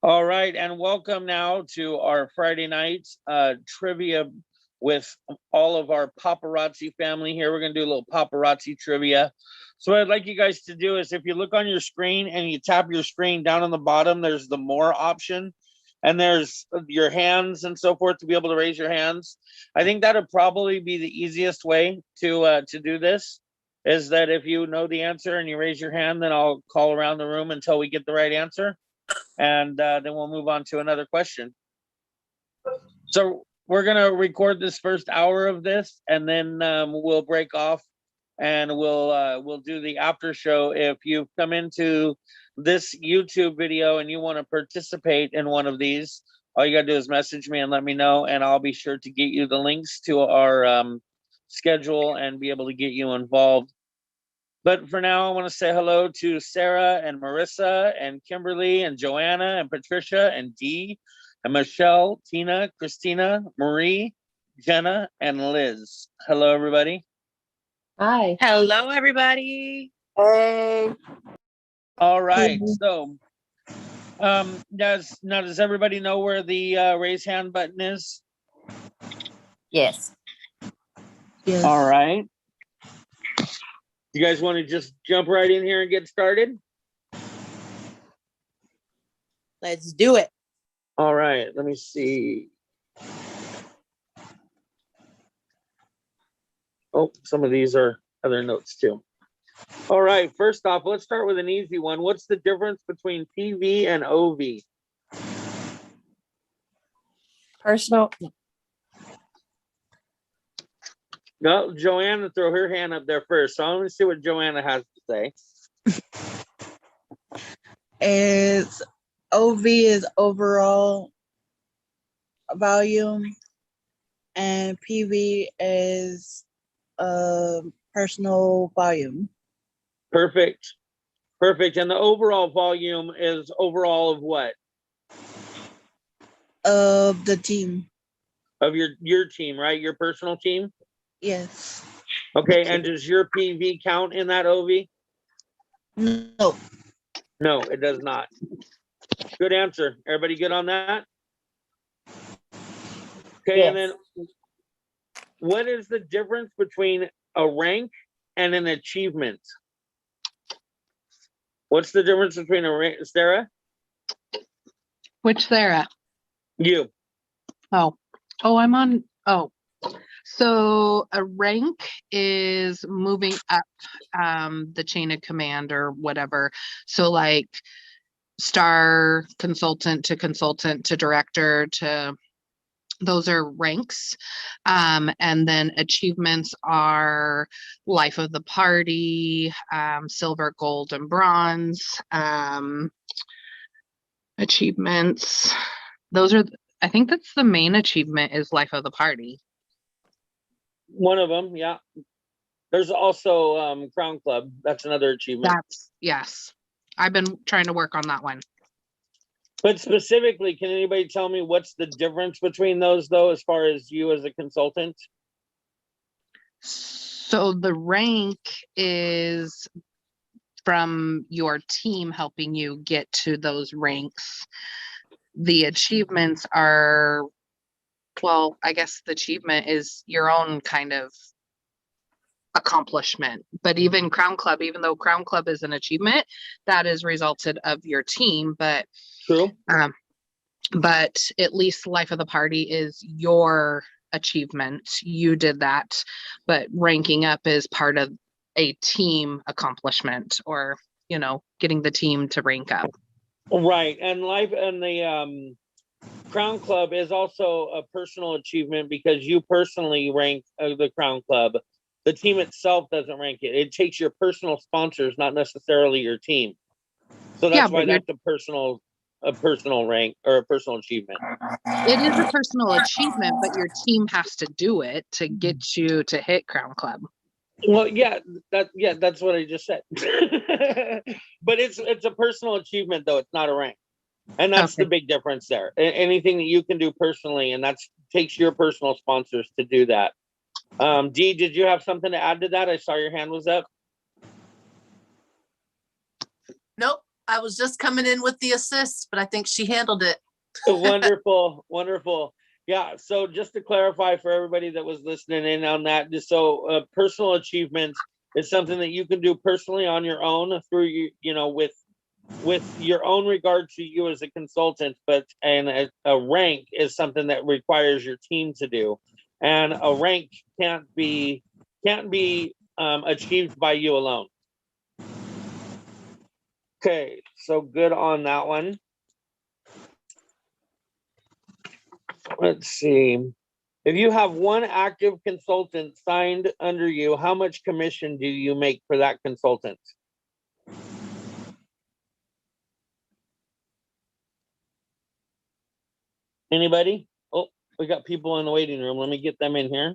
All right, and welcome now to our Friday night trivia with all of our paparazzi family here. We're going to do a little paparazzi trivia. So what I'd like you guys to do is if you look on your screen and you tap your screen down on the bottom, there's the more option and there's your hands and so forth to be able to raise your hands. I think that'd probably be the easiest way to do this, is that if you know the answer and you raise your hand, then I'll call around the room until we get the right answer. And then we'll move on to another question. So we're going to record this first hour of this, and then we'll break off and we'll do the after show. If you've come into this YouTube video and you want to participate in one of these, all you got to do is message me and let me know, and I'll be sure to get you the links to our schedule and be able to get you involved. But for now, I want to say hello to Sarah and Marissa and Kimberly and Joanna and Patricia and Dee and Michelle, Tina, Christina, Marie, Jenna, and Liz. Hello, everybody. Hi. Hello, everybody. Hey. All right. So, does everybody know where the raise hand button is? Yes. Yes. All right. You guys want to just jump right in here and get started? Let's do it. All right, let me see. Oh, some of these are other notes too. All right, first off, let's start with an easy one. What's the difference between PV and OV? Personal. No, Joanna throw her hand up there first. So I'm going to see what Joanna has to say. Is OV is overall volume, and PV is personal volume. Perfect. Perfect. And the overall volume is overall of what? Of the team. Of your team, right? Your personal team? Yes. Okay, and does your PV count in that OV? No. No, it does not. Good answer. Everybody good on that? Okay, yes. And then what is the difference between a rank and an achievement? What's the difference between a rank, Sarah? Which Sarah? You. Oh, I'm on. Oh, so a rank is moving up the chain of command or whatever. So like star consultant to director to, those are ranks. And then achievements are life of the party, silver, gold, and bronze. Achievements, those are, I think that's the main achievement is life of the party. One of them, yeah. There's also Crown Club. That's another achievement. Yes. I've been trying to work on that one. But specifically, can anybody tell me what's the difference between those, though, as far as you as a consultant? So the rank is from your team helping you get to those ranks. The achievements are, well, I guess the achievement is your own kind of accomplishment. But even Crown Club, even though Crown Club is an achievement, that is resulted of your team. But true. But at least life of the party is your achievement. You did that. But ranking up is part of a team accomplishment, or getting the team to rank up. Right. And life and the Crown Club is also a personal achievement because you personally rank the Crown Club. The team itself doesn't rank it. It takes your personal sponsors, not necessarily your team. So that's why that's a personal rank or a personal achievement. It is a personal achievement, but your team has to do it to get you to hit Crown Club. Well, that's what I just said. But it's a personal achievement, though. It's not a rank. And that's the big difference there. Anything that you can do personally, and that takes your personal sponsors to do that. Dee, did you have something to add to that? I saw your hand was up. Nope. I was just coming in with the assist, but I think she handled it. Wonderful, wonderful. Yeah, so just to clarify for everybody that was listening in on that, just so personal achievements is something that you can do personally on your own through with your own regard to you as a consultant, but a rank is something that requires your team to do, and a rank can't be achieved by you alone. Okay, so good on that one. Let's see. If you have one active consultant signed under you, how much commission do you make for that consultant? Anybody? Oh, we got people in the waiting room. Let me get them in here.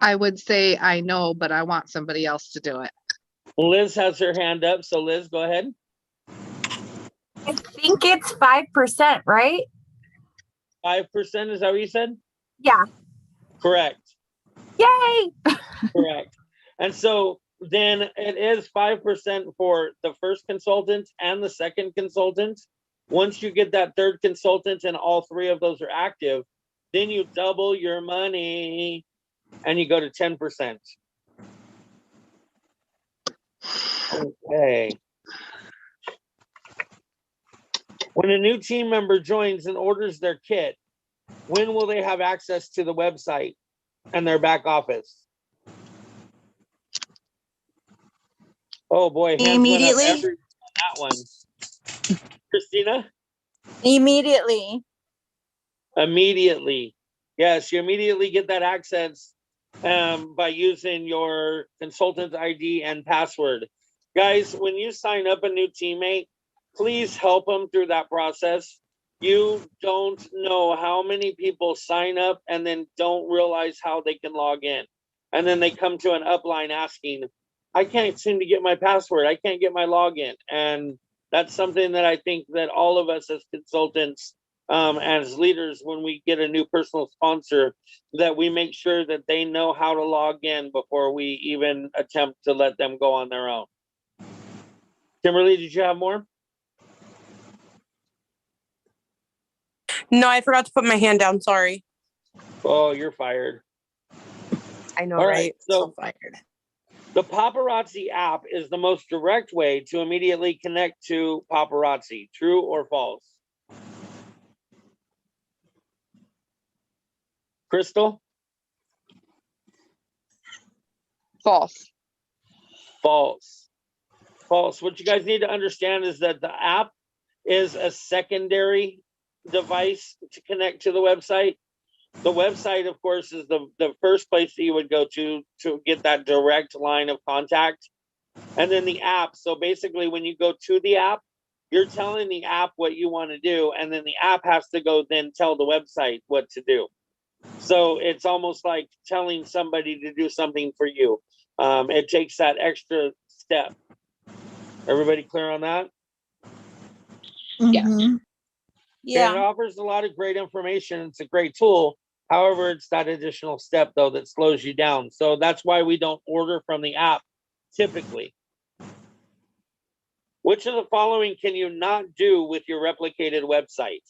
I would say I know, but I want somebody else to do it. Liz has her hand up. So Liz, go ahead. I think it's 5%, right? 5%, is that what you said? Yeah. Correct. Yay! Correct. And so then it is 5% for the first consultant and the second consultant. Once you get that third consultant and all three of those are active, then you double your money and you go to 10%. Okay. When a new team member joins and orders their kit, when will they have access to the website and their back office? Oh boy, hands went up Immediately. on that one. Christina? Immediately. Immediately. Yes, you immediately get that access by using your consultant ID and password. Guys, when you sign up a new teammate, please help them through that process. You don't know how many people sign up and then don't realize how they can log in. And then they come to an upline asking, I can't seem to get my password. I can't get my login. And that's something that I think that all of us as consultants, as leaders, when we get a new personal sponsor, that we make sure that they know how to log in before we even attempt to let them go on their own. Kimberly, did you have more? No, I forgot to put my hand down. Sorry. Oh, you're fired. I know, All right? right, so fired. the Paparazzi app is the most direct way to immediately connect to Paparazzi. True or false? Crystal? False. False. False. What you guys need to understand is that the app is a secondary device to connect to the website. The website, of course, is the first place that you would go to get that direct line of contact. And then the app. So basically, when you go to the app, you're telling the app what you want to do. And then the app has to go then tell the website what to do. So it's almost like telling somebody to do something for you. It takes that extra step. Everybody clear on that? Yes. And it Yeah. offers a lot of great information. It's a great tool. However, it's that additional step, though, that slows you down. So that's why we don't order from the app typically. Which of the following can you not do with your replicated website?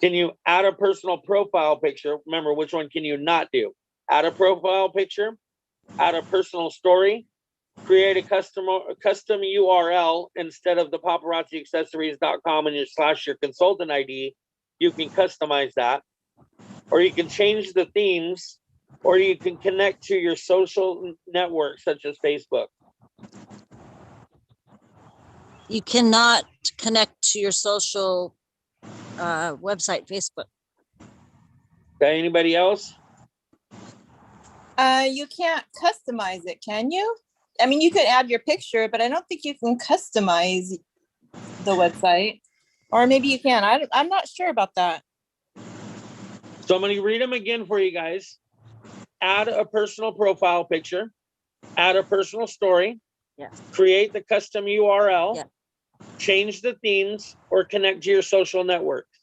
Can you add a personal profile picture? Remember, which one can you not do? Add a profile picture, add a personal story, create a custom URL instead of the paparazziaccessories.com and your consultant ID. You can customize that, or you can change the themes, or you can connect to your social networks such as Facebook. You cannot connect to your social website, Facebook. Okay, anybody else? You can't customize it, can you? I mean, you could add your picture, but I don't think you can customize the website. Or maybe you can. I'm not sure about that. So I'm going to read them again for you guys. Add a personal profile picture, add a personal story, Yes. create the custom URL, Yeah. change the themes, or connect to your social networks.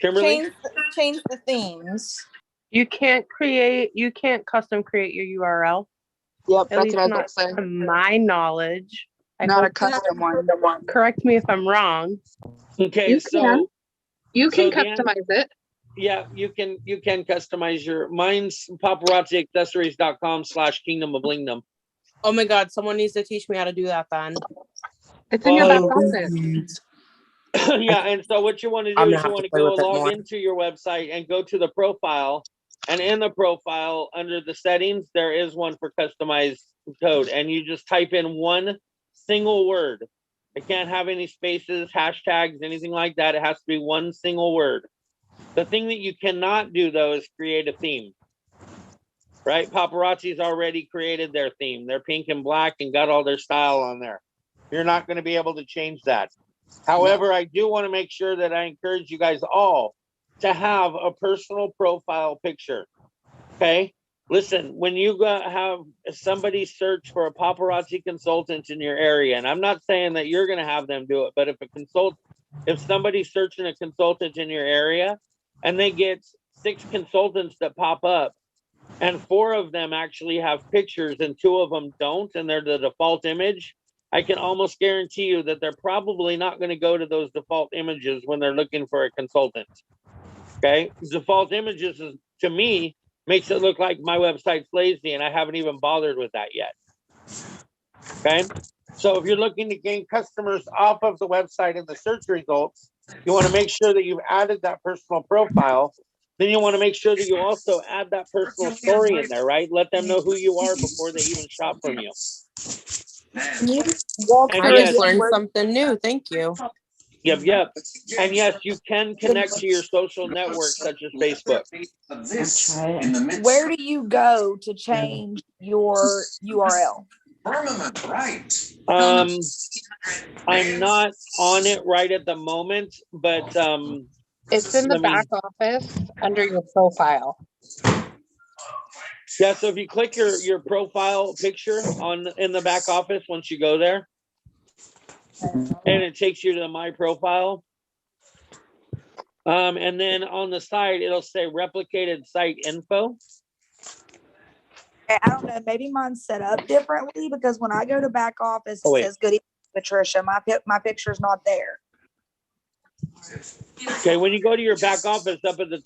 Kimberly? Change the themes. You can't custom create your URL. Yep, At that's least what I was not about to say. to my knowledge. I Not a hope custom one. correct me if I'm wrong. Okay, You so can. You can so the an- customize it. yeah, you can customize your mine's paparazziaccessories.com/Kingdom of Blingdom. Oh my God, someone needs to teach me how to do that then. It's in your back Well, office. yeah, and so what you want to do I'm is gonna you have want to to play go with it log more. into your website and go to the profile, and in the profile under the settings there is one for customized code, and you just type in one single word. It can't have any spaces, hashtags, anything like that. It has to be one single word. The thing that you cannot do though is create a theme. Right? Paparazzi's already created their theme. They're pink and black and got all their style on there. You're not going to be able to change that. However, I do want to make sure that I encourage you guys all to have a personal profile picture. Okay? Listen, when you have somebody search for a paparazzi consultant in your area, and I'm not saying that you're going to have them do it, but if somebody's searching a consultant in your area and they get 6 consultants that pop up, and 4 of them actually have pictures and 2 of them don't, and they're the default image, I can almost guarantee you that they're probably not going to go to those default images when they're looking for a consultant. Okay? Default images, to me, makes it look like my website's lazy, and I haven't even bothered with that yet. Okay? So if you're looking to gain customers off of the website in the search results, you want to make sure that you've added that personal profile. Then you want to make sure that you also add that personal story in there, right? Let them know who you are before they even shop from you. Can you walk And I through just yes, again learned where something new. Thank you. yep. And yes, you can connect to your social networks such as Facebook. where do you go to change your URL? I'm not on it right at the moment, but It's in the let me. back office under your profile. Yeah, so if you click your profile picture in the back office once you go there, and it takes you to my profile. And then on the side, it'll say replicated site info. I don't know. Maybe mine's set up differently because when I go to back office, Oh, it wait. says "Good evening, Patricia." My picture's not there. Okay, when you go to your back office up at the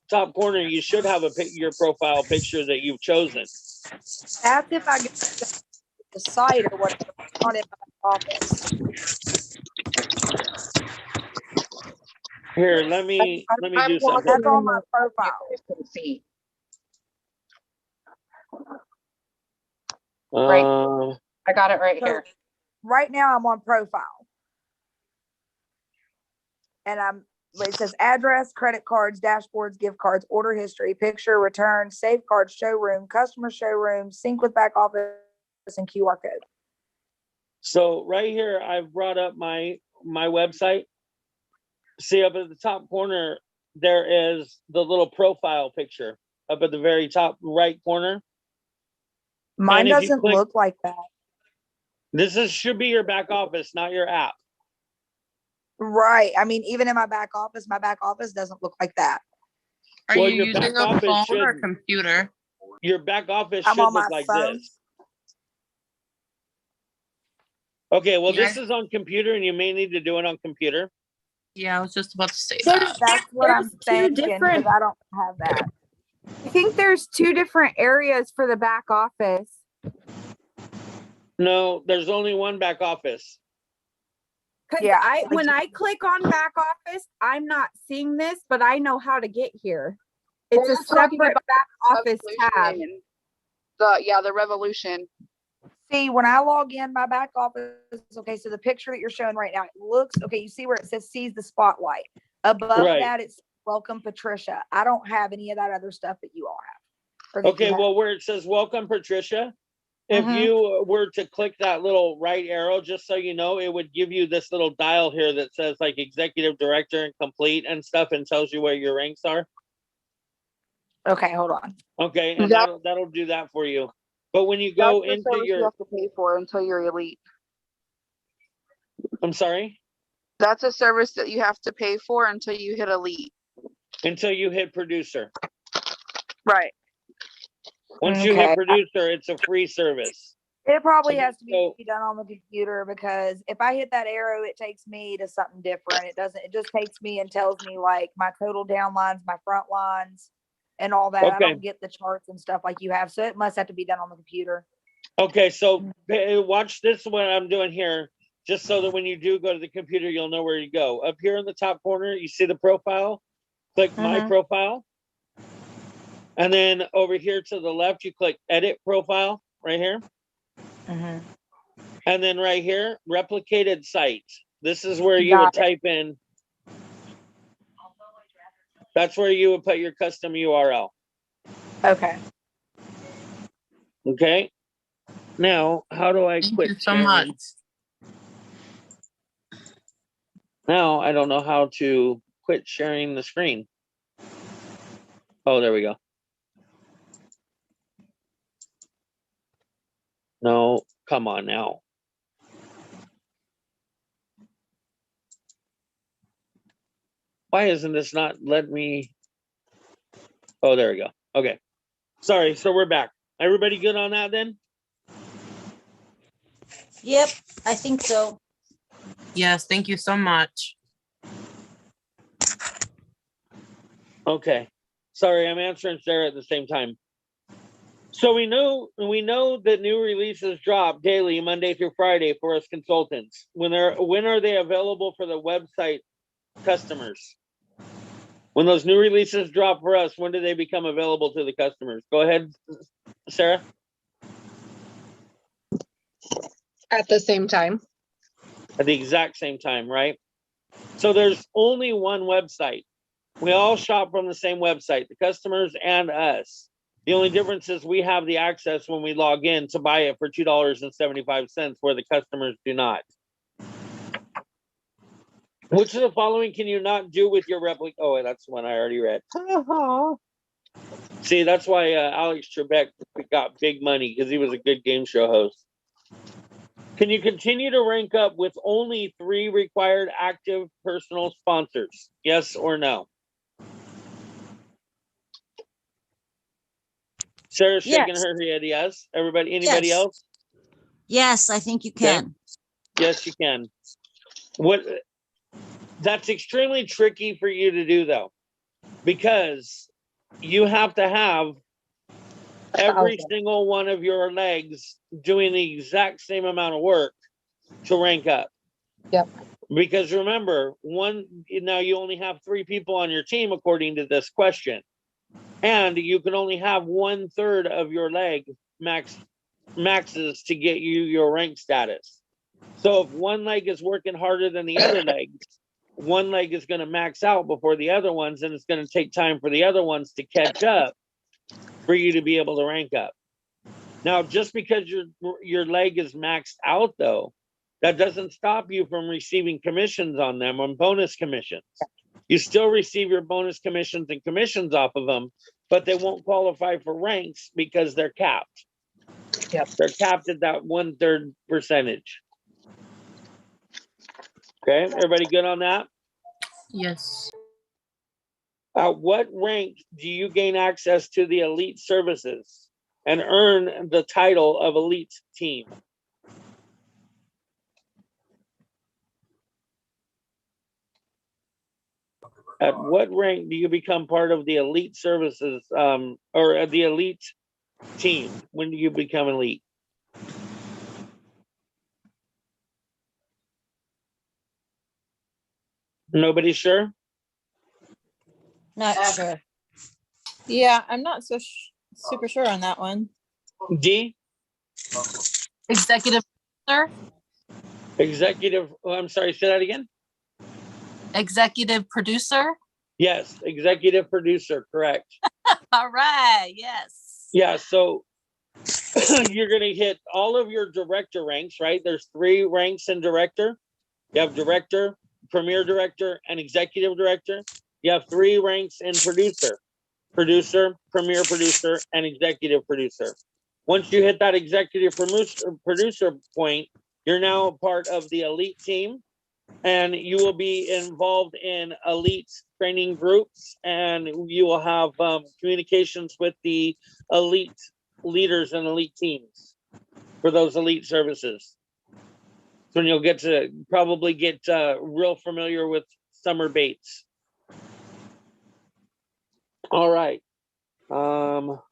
top corner, you should have your profile picture that you've chosen. That's if I go to the site or whatever. It's not in my office. Here, let me I'm do walking something. That's on in my the- profile. You can see. I got it right So here. right now I'm on profile. And it says address, credit cards, dashboards, gift cards, order history, picture, return, save cards, showroom, customer showroom, sync with back office, and QR code. So right here, I've brought up my website. See up at the top corner, there is the little profile picture up at the very top right corner. Mine And if you doesn't click- look like that. Should be your back office, not your app. Right. I mean, even in my back office doesn't look like that. Are Well, you your using back a office phone or should- computer? Your back office I'm should on look my like phone. this. Okay, well, Yeah. this is on computer, and you may need to do it on computer. Yeah, I was just about to say that. That's what I'm There's two thinking different- because I don't have that. I think there's 2 different areas for the back office. No, there's only one back office. Cause Yeah, when I click on back office, I'm not seeing this, but I know how to get here. It's a We're talking separate about back office tab. Revolution. The revolution. See, when I log in my back office, okay, so the picture that you're showing right now, it looks, okay, you see where it says seize the spotlight. Above Right. that, it's welcome Patricia. I don't have any of that other stuff that you all have. or that you Okay, have. well, where it says welcome, Patricia, if Mhm. you were to click that little right arrow, just so you know, it would give you this little dial here that says like executive director and complete and stuff and tells you where your ranks are. Okay, hold on. Okay, and That- that'll do that for you. But when you go That's the into service you your, have to pay for until you're elite. I'm sorry, That's a service that you have to pay for until you hit elite. until you hit producer. Right. Once you Okay. hit producer, it's a free service. It probably So- has to so- be done on the computer because if I hit that arrow, it takes me to something different. It doesn't, it just takes me and tells me like my total down lines, my front lines, and all that. I Okay. don't get the charts and stuff like you have. So it must have to be done on the computer. Okay, so watch this what I'm doing here, just so that when you do go to the computer, you'll know where you go. Up here in the top corner, you see the profile. Click my Mhm. profile. And then over here to the left, you click edit profile right here. Mhm. And then right here, replicated site. This is where you Got would it. type in. That's where you would put your custom URL. Okay. Okay. Now, how do I Thank quit you so sharing? much. Now I don't know how to quit sharing the screen. Oh, there we go. No, come on now. Why isn't this not let me? Oh, there we go. Okay. Sorry. So we're back. Everybody good on that then? Yep, I think so. Yes, thank you so much. Okay. Sorry, I'm answering Sarah at the same time. So we know that new releases drop daily, Monday through Friday for us consultants. When are they available for the website customers? When those new releases drop for us, when do they become available to the customers? Go ahead, Sarah. At the same time. At the exact same time, right? So there's only one website. We all shop from the same website, the customers and us. The only difference is we have the access when we log in to buy it for $2.75, where the customers do not. Which of the following can you not do with your replica? Oh, that's one I already read. See, that's why Alex Trebek got big money, because he was a good game show host. Can you continue to rank up with only 3 required active personal sponsors? Yes or no? Sarah's shaking Yes. her head yes. Anybody Yes. else? Yes, I think you Okay. can. Yes, you can. That's extremely tricky for you to do though, because you have to have every single one of your legs doing the exact same amount of work to rank up. Yep. Because remember, now you only have 3 people on your team according to this question. And you can only have 1/3 of your leg maxes to get you your rank status. So if one leg is working harder than the other legs, one leg is going to max out before the other ones, and it's going to take time for the other ones to catch up for you to be able to rank up. Now, just because your leg is maxed out, though, that doesn't stop you from receiving commissions on them, on bonus commissions. You still receive your bonus commissions and commissions off of them, but they won't qualify for ranks because they're capped. Yep. They're capped at that 1/3 percentage. Okay, everybody good on that? Yes. At what rank do you gain access to the elite services and earn the title of elite team? At what rank do you become part of the elite services or the elite team? When do you become elite? Nobody sure? Not sure. Yeah, I'm not so super sure on that one. D? Executive producer. Executive, I'm sorry, say that again? Executive producer. Yes, executive producer, correct. All right. Yes. Yeah, so you're going to hit all of your director ranks, right? There's 3 ranks in director. You have director, premier director, and executive director. You have 3 ranks in producer: premier producer, and executive producer. Once you hit that executive producer point, you're now a part of the elite team, and you will be involved in elite training groups, and you will have communications with the elite leaders and elite teams for those elite services. So you'll get to probably get real familiar with Summer Bates. All right. Now,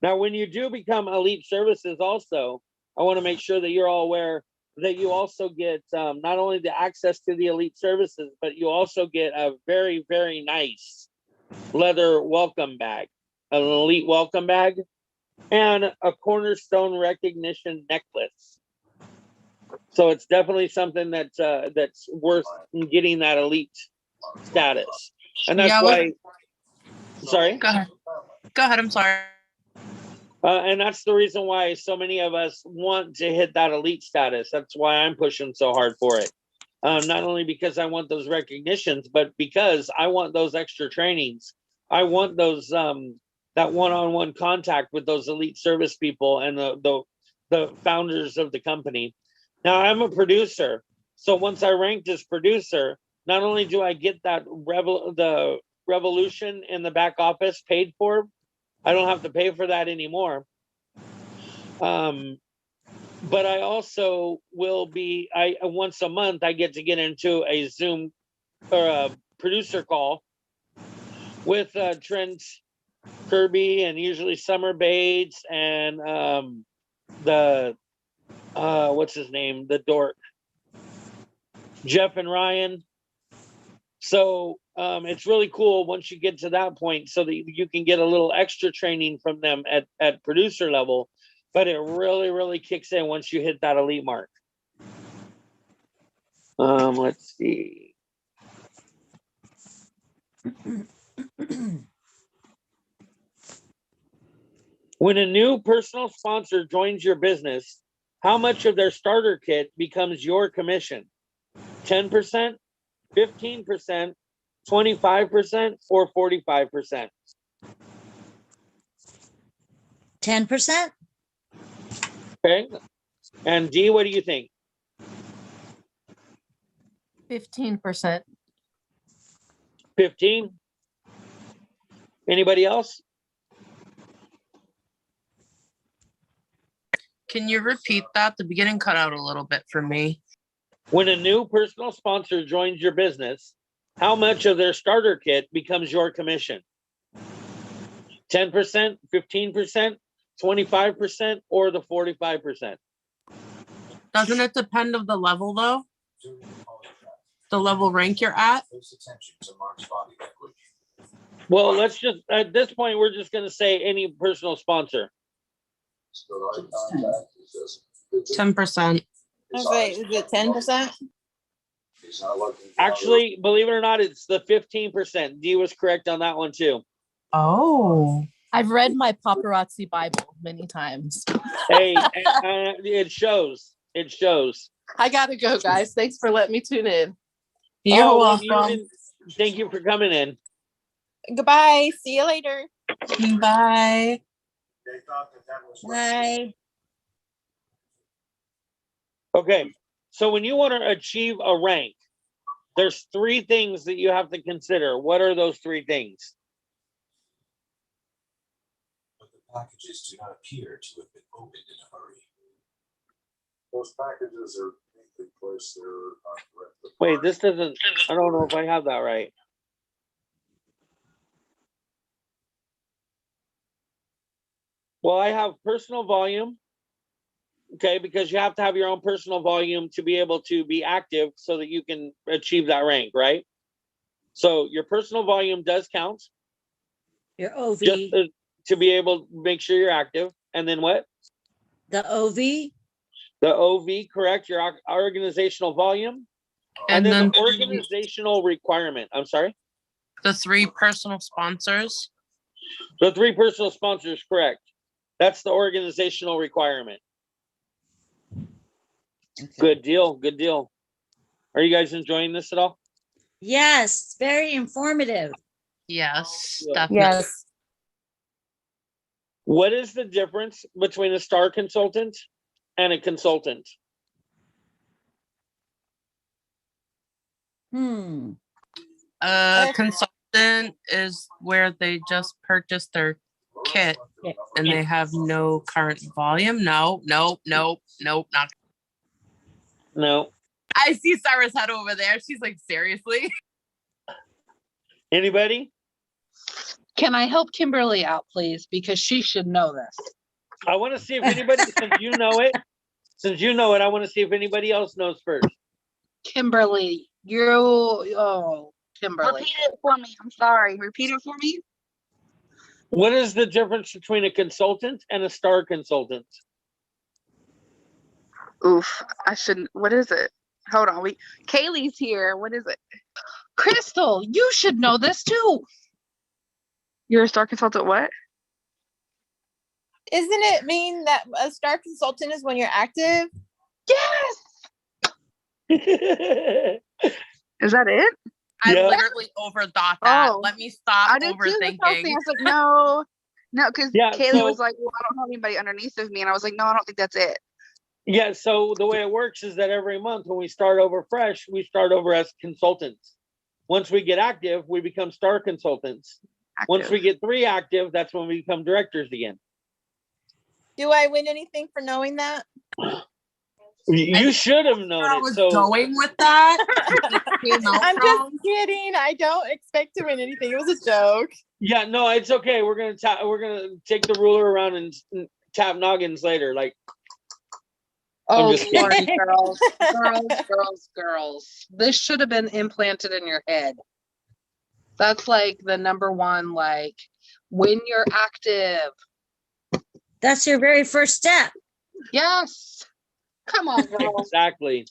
when you do become elite services also, I want to make sure that you're all aware that you also get not only the access to the elite services, but you also get a very, very nice leather welcome bag, an elite welcome bag, and a cornerstone recognition necklace. So it's definitely something that that's worth getting that elite status. And that's Yeah, why, sorry? Go ahead. Go ahead. I'm sorry. And that's the reason why so many of us want to hit that elite status. That's why I'm pushing so hard for it. Not only because I want those recognitions, but because I want those extra trainings. I want those that one-on-one contact with those elite service people and the founders of the company. Now I'm a producer, so once I ranked as producer, not only do I get that the revolution in the back office paid for, I don't have to pay for that anymore. But I also will be, once a month, I get to get into a Zoom or a producer call with Trent, Kirby, and usually Summer Bates and what's his name? The dork, Jeff and Ryan. So it's really cool once you get to that point so that you can get a little extra training from them at producer level, but it really, really kicks in once you hit that elite mark. Let's see. When a new personal sponsor joins your business, how much of their starter kit becomes your commission? 10%, 15%, 25%, or 45%? 10%? Okay. And D, what do you think? 15%. 15? Anybody else? Can you repeat that? The beginning cut out a little bit for me. When a new personal sponsor joins your business, how much of their starter kit becomes your commission? 10%, 15%, 25%, or the 45%? Doesn't it depend of the level though? The level rank you're at? Well, let's just, at this point, we're just going to say any personal sponsor. 10%. Okay, is it 10%? Actually, believe it or not, it's the 15%. D was correct on that one too. Oh. I've read my paparazzi Bible many times. Hey, it shows. It shows. I gotta go, guys. Thanks for letting me tune in. You're well, welcome. Thank you for coming in. Goodbye. See you later. Bye. Bye. Okay, so when you want to achieve a rank, there's 3 things that you have to consider. What are those 3 things? But the packages do not appear to have been opened in a hurry. Those packages are neatly placed there. Wait, this doesn't, I don't know if I have that right. Well, I have personal volume. Okay, because you have to have your own personal volume to be able to be active so that you can achieve that rank, right? So your personal volume does count. Your OV. Just to be able to make sure you're active. And then what? The OV. The OV, correct. Your organizational volume. And then the organizational requirement. I'm sorry? The 3 personal sponsors. The 3 personal sponsors, correct. That's the organizational requirement. Okay. Good deal. Good deal. Are you guys enjoying this at all? Yes, very informative. Yes, Yeah. definitely. Yes. What is the difference between a star consultant and a consultant? A consultant is where they just purchased their kit and they have no current volume. No, not. No. I see Sarah's head over there. She's like, seriously? Anybody? Can I help Kimberly out, please? Because she should know this. I want to see if anybody, since you know it, I want to see if anybody else knows first. Kimberly, Kimberly. Repeat it for me. I'm sorry. Repeat it for me. What is the difference between a consultant and a star consultant? Oof. I shouldn't. What is it? Hold on. Kaylee's here. What is it? Crystal, you should know this too. You're a star consultant. What? Isn't it mean that a star consultant is when you're active? Yes. Is that it? I Yeah. literally overthought that. Oh, Let me stop I did too. That's what I was overthinking. saying. I was like, no, because Yeah, Kaylee so- was like, well, I don't have anybody underneath of me, and I was like, no, I don't think that's it. Yeah, so the way it works is that every month when we start over fresh, we start over as consultants. Once we get active, we become star consultants. Once Active. we get 3 active, that's when we become directors again. Do I win anything for knowing that? You should have known I it. was So going with that. Came out I'm wrong. just kidding. I don't expect to win anything. It was a joke. yeah, no, it's okay. We're gonna take the ruler around and tap noggins later. Like, Oh, just kidding. Lord, girls. This should have been implanted in your head. That's like the number one, like when you're active. That's your very first step. Yes. Come on, girls. exactly.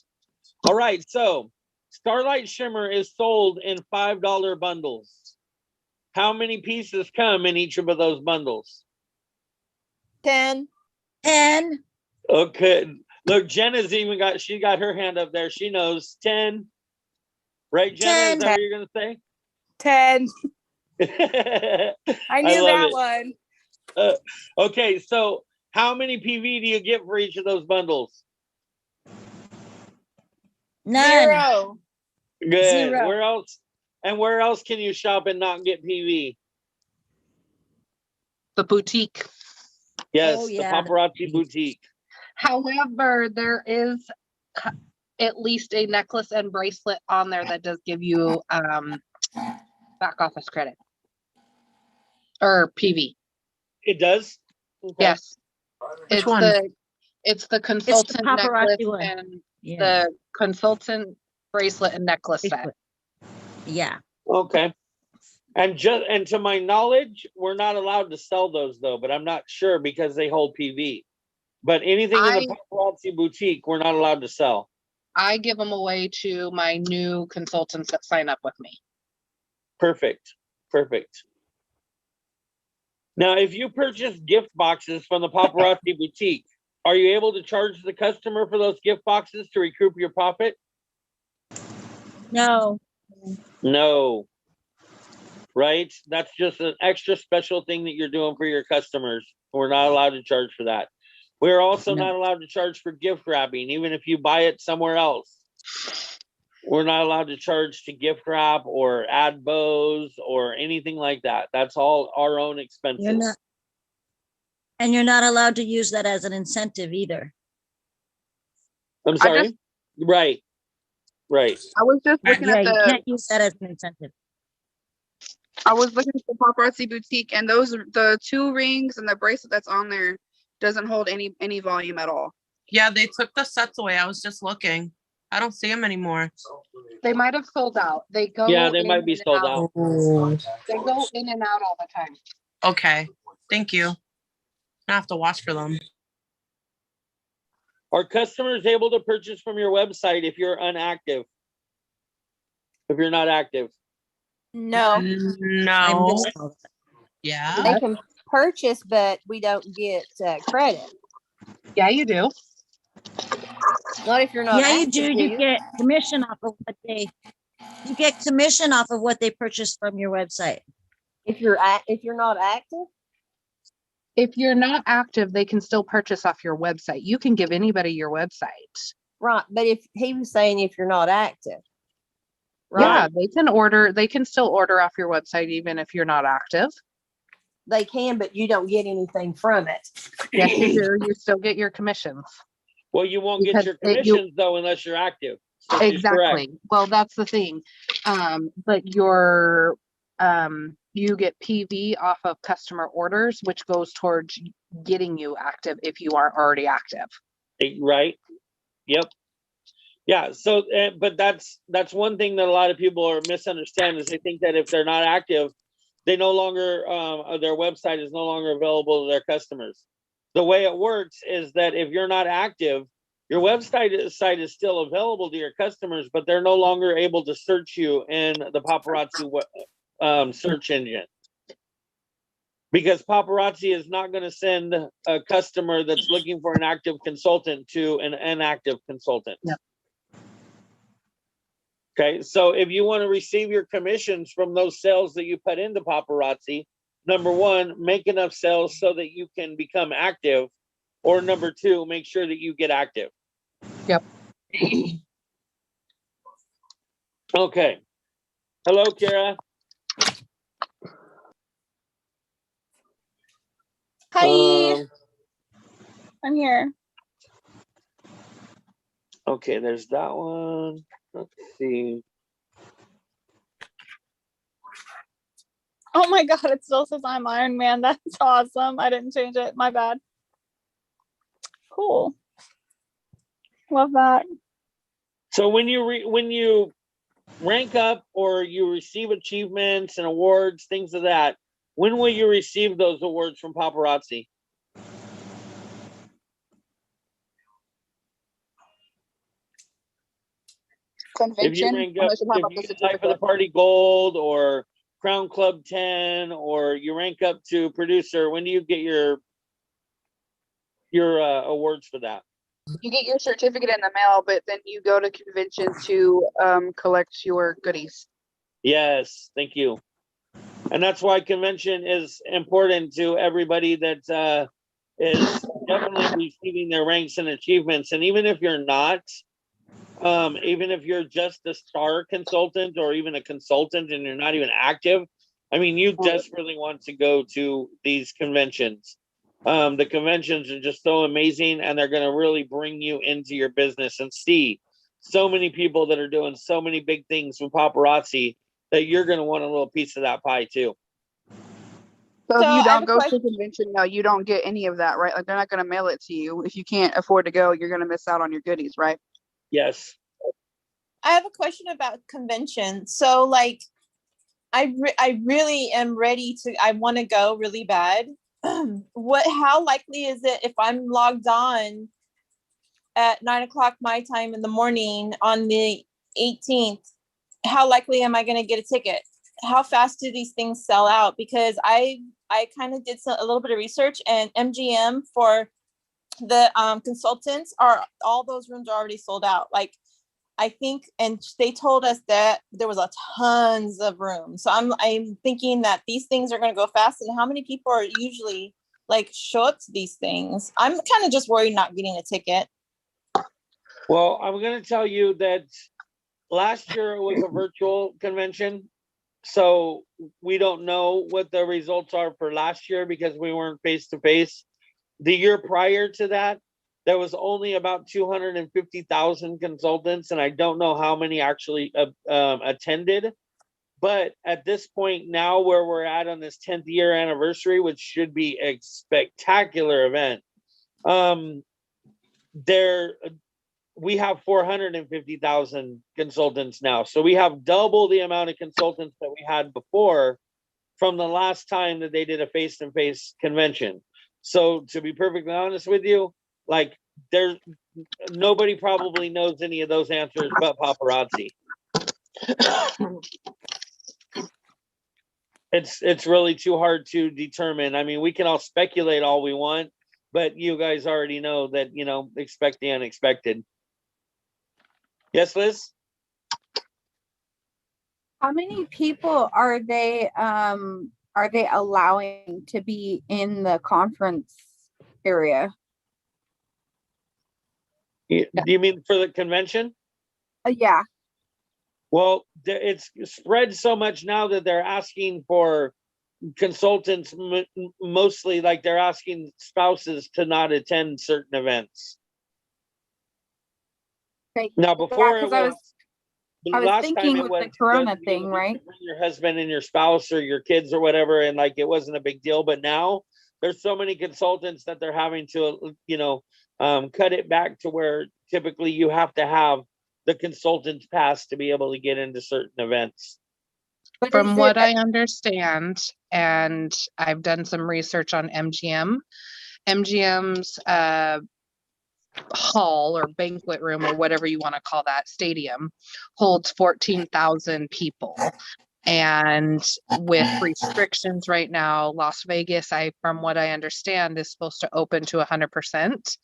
All right, so Starlight Shimmer is sold in $5 bundles. How many pieces come in each of those bundles? 10. 10. Okay. Look, Jenna's even got her hand up there. She knows 10. Right, Jenna? 10. Is that what you're gonna say? 10. I I knew love that it. one. Okay, so how many PV do you get for each of those bundles? None. 0. Good. 0. Where else? And where else can you shop and not get PV? The boutique. Yes, Oh, yeah. the Paparazzi boutique. However, there is at least a necklace and bracelet on there that does give you back office credit or PV. It does. Okay. Yes, Which it's one? it's the consultant necklace paparazzi one. and Yeah. the consultant bracelet and necklace set. Bracelet. Yeah. Okay. And to my knowledge, we're not allowed to sell those though, but I'm not sure because they hold PV. But anything in the Paparazzi boutique, we're not allowed to sell. I give them away to my new consultants that sign up with me. Perfect. Now, if you purchase gift boxes from the Paparazzi boutique, are you able to charge the customer for those gift boxes to recoup your profit? No. No. Right? That's just an extra special thing that you're doing for your customers. We're not allowed to charge for that. We're also No. not allowed to charge for gift wrapping, even if you buy it somewhere else. We're not allowed to charge to gift wrap or add bows or anything like that. That's all our own expenses. You're not allowed to use that as an incentive either. I'm sorry. Right. I was just looking Yeah, at you the can't use that as an incentive. Paparazzi boutique, and those are the 2 rings and the bracelet that's on there doesn't hold any volume at all. Yeah, they took the sets away. I was just looking. I don't see them anymore. They might have sold out. They go. Yeah, they in might be and sold out. They go in and out all the time. Okay. Thank you. I have to watch for them. Are customers able to purchase from your website if you're inactive? If you're not active? No. I No. missed all that. Yeah. They can purchase, but we don't get credit. Yeah, you do. Not if you're not Yeah, you active, do. You get commission off of what they. You get commission off of what they purchase from your website. If you're not active. If you're not active, they can still purchase off your website. You can give anybody your website. Right, but if he was saying if you're not active. Yeah, they can still order off your website even if you're not active. they can, but you don't get anything from it. Yes, you do. You still get your commissions. Well, you won't get Because your you- commissions though unless you're active. So she's correct. Exactly. Well, that's the thing. But your you get PV off of customer orders, which goes towards getting you active if you aren't already active. Right. Yep. Yeah. So, but that's one thing that a lot of people are misunderstand is they think that if they're not active, they no longer their website is no longer available to their customers. The way it works is that if you're not active, your website site is still available to your customers, but they're no longer able to search you in the Paparazzi search engine. Because Paparazzi is not going to send a customer that's looking for an active consultant to an inactive consultant. Yep. Okay, so if you want to receive your commissions from those sales that you put into Paparazzi, number one, make enough sales so that you can become active, or number two, make sure that you get active. Yep. Okay. Hello, Kara. Hi, I'm here. Okay, there's that one. Let's see. Oh my God, it still says I'm Iron Man. That's awesome. I didn't change it. My bad. Cool. Love that. So when you rank up or you receive achievements and awards, things of that, when will you receive those awards from Paparazzi? If you Convention. rank I'm up, not sure how if about you the get Life of the certificate. Party Gold or Crown Club 10, or you rank up to producer, when do you get your awards for that? You get your certificate in the mail, but then you go to convention to collect your goodies. Yes, thank you. And that's why convention is important to everybody that is definitely receiving their ranks and achievements. And even if you're not, even if you're just a star consultant or even a consultant and you're not even active, I mean, you desperately want to go to these conventions. The conventions are just so amazing, and they're going to really bring you into your business and see so many people that are doing so many big things with Paparazzi that you're going to want a little piece of that pie too. So if So you I have don't a go to question. convention, no, you don't get any of that, right? Like they're not going to mail it to you. If you can't afford to go, you're going to miss out on your goodies, right? Yes. I have a question about convention. So like, I really am ready to. I want to go really bad. How likely is it if I'm logged on at 9 o'clock my time in the morning on the 18th? How likely am I going to get a ticket? How fast do these things sell out? Because I kind of did a little bit of research, and MGM for the consultants are all those rooms are already sold out. Like I think, and they told us that there was a tons of room. So I'm thinking that these things are going to go fast. And how many people are usually like show up to these things? I'm kind of just worried not getting a ticket. Well, I'm going to tell you that last year it was a virtual convention. So we don't know what the results are for last year because we weren't face to face. The year prior to that, there was only about 250,000 consultants, and I don't know how many actually attended. But at this point now, where we're at on this 10th year anniversary, which should be a spectacular event, we have 450,000 consultants now. So we have double the amount of consultants that we had before from the last time that they did a face-to-face convention. So to be perfectly honest with you, like nobody probably knows any of those answers but Paparazzi. It's really too hard to determine. I mean, we can all speculate all we want, but you guys already know that, expect the unexpected. Yes, Liz? How many people are they allowing to be in the conference area? Do you mean for the convention? Yeah. Well, it's spread so much now that they're asking for consultants mostly, like, they're asking spouses to not attend certain events. Okay. Now, before Yeah, it 'cause was, the I was last time thinking it with was, the Corona you thing, could right? bring your husband and your spouse or your kids or whatever, and like it wasn't a big deal. But now there's so many consultants that they're having to, cut it back to where typically you have to have the consultant's pass to be able to get into certain events. But From is what it, I understand, and I've done some research on MGM's hall or banquet room or whatever you want to call that stadium holds 14,000 people. And with restrictions right now, Las Vegas, from what I understand, is supposed to open to 100%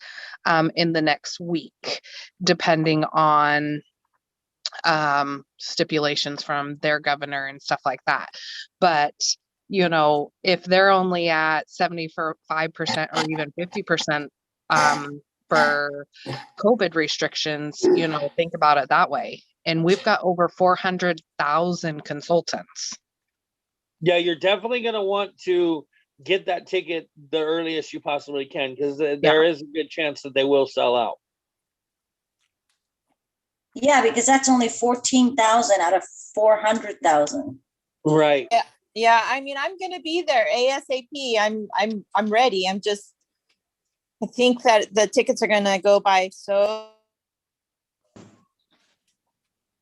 in the next week, depending on stipulations from their governor and stuff like that. But if they're only at 75% or even 50% for COVID restrictions, think about it that way. And we've got over 400,000 consultants. Yeah, you're definitely going to want to get that ticket the earliest you possibly can, because there is a good chance that they will sell out. Yeah, because that's only 14,000 out of 400,000. Right. Yeah. Yeah. I mean, I'm gonna be there ASAP. I'm ready. I think that the tickets are gonna go by so.